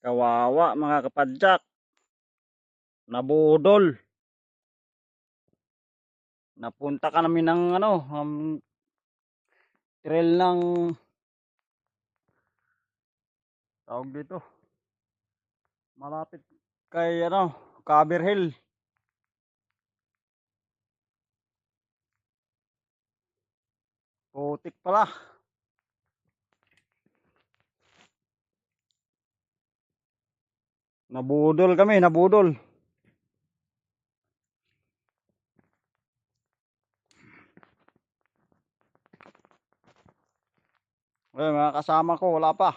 Kawawa mga kapadyak. Nabudol. Napunta ka namin ng trail ng tawag dito. Malapit kay Cover Hill. Putik pala. Nabudol kami, nabudol. Mga kasama ko wala pa.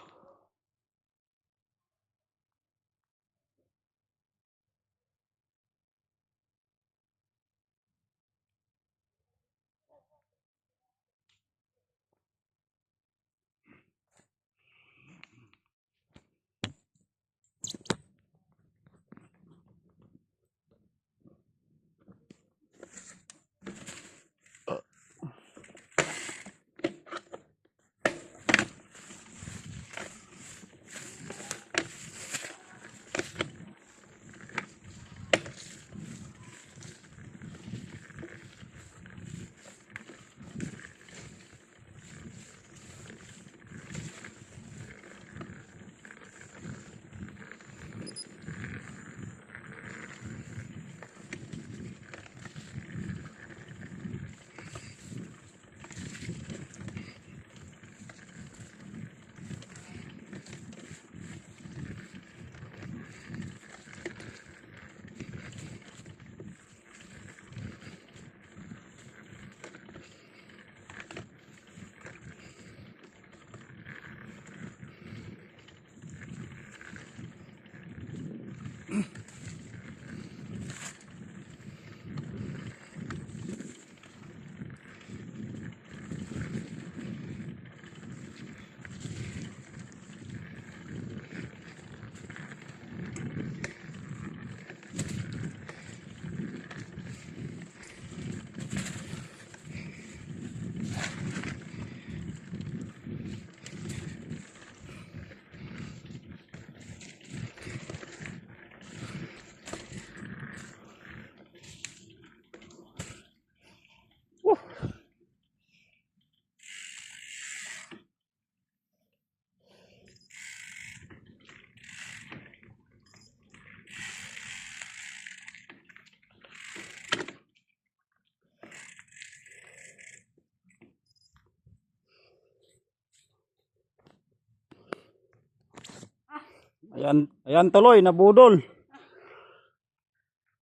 Ayan tuloy, nabudol.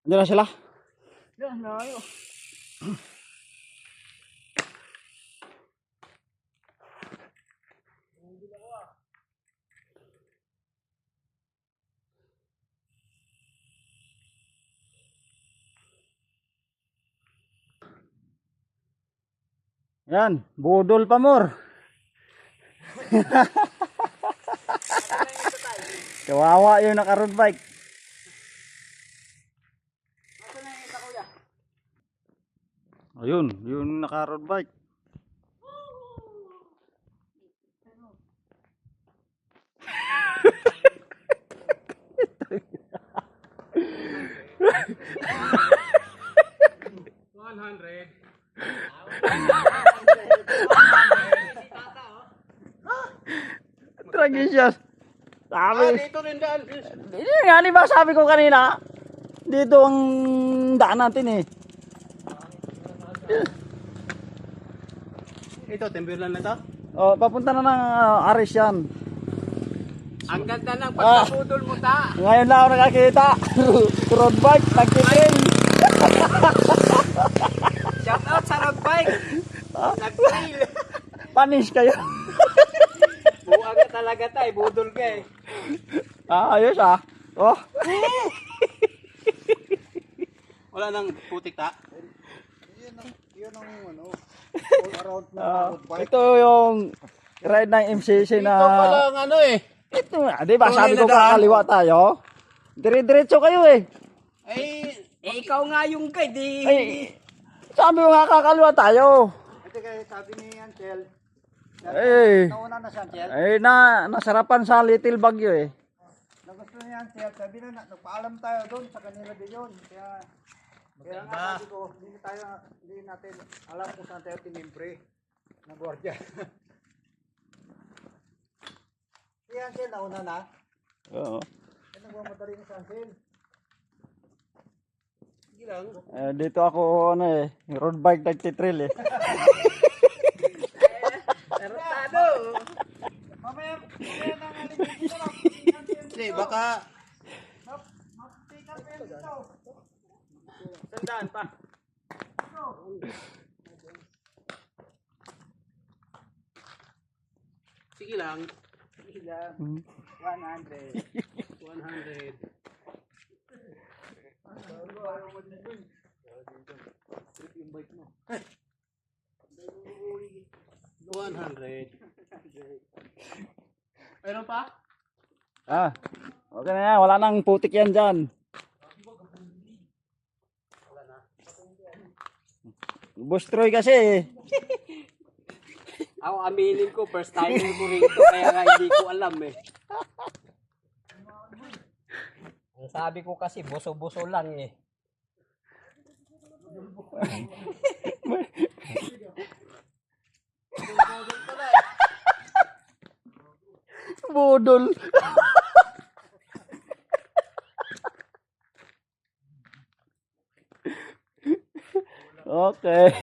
Andiyan na sila. Yan, layo. Yan, budol pa more. Kawawa yung naka-road bike. Nasaan na yung isa, kuya? Ayun, yung naka-road bike. Tragedya. Sabi. Dito rin daan. Hindi nga, di ba sabi ko kanina? Dito ang daan natin eh. Ito, timberland na to. Oh, papunta na ng Aris yan. Ang ganda ng pagkabudol mo, ta. Ngayon na ako nakakita. Road bike, nagtitrail. Shout out sa road bike. Nag-trail. Panis kayo. Buwa ka talaga, tay. Budol ka eh. Ayos ah. Oh. Wala nang putik, ta. Yun ang all around na road bike. Ito yung ride ng MCC na... Ito palang Ito nga, di ba? Tunay Sabi na ko daan. kakaliwa tayo. Dire-diretso kayo eh. ikaw nga yung guide. Ay, sabi ko nga kakaliwa tayo. Ito kaya sabi ni Angel, Eh, nauna na si Angel. nasarapan sa Little Baguio eh. gusto niya yan, siya sabi na, nagpaalam tayo doon sa kanila din yun. Kaya nga sabi ko, hindi natin alam kung saan tayo tinimbre na gwardiya. Si Ansel, nauna na. Oo. Kaya nagmamadali ni si Ansel. Sige lang. Dito ako ano road bike nagtitrail Tarantado. Mamaya nang alipin dito lang. Hindi, baka Mag-take up yan dito. sandaan pa. Sige lang. Sige lang. 100. 100. Yung bike mo. 100. Meron pa? Okay na yan, wala nang putik yan dyan. Boss Troy kasi Ako aminin ko, first time ko rito, kaya nga hindi ko alam Ang sabi ko kasi, buso-buso lang budol. Okay.